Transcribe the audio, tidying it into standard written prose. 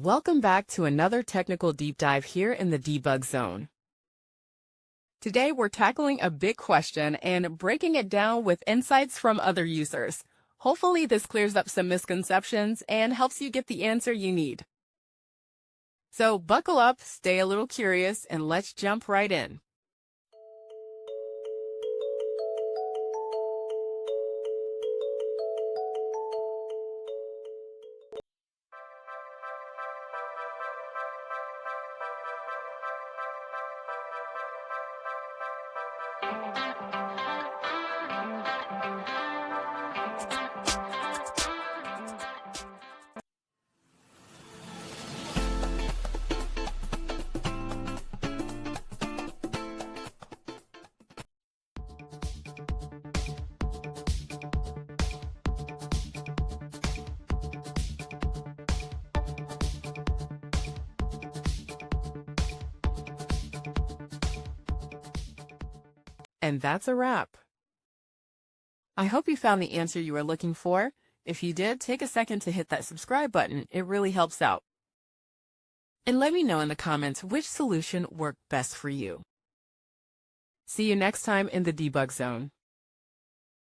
Welcome back to another technical deep dive here in the debug zone. Today we're tackling a big question and breaking it down with insights from other users. Hopefully this clears up some misconceptions and helps you get the answer you need. So buckle up, stay a little curious, and let's jump right in. And that's a wrap. I hope you found the answer you were looking for. If you did, take a second to hit that subscribe button. It really helps out. And let me know in the comments which solution worked best for you. See you next time in the debug zone.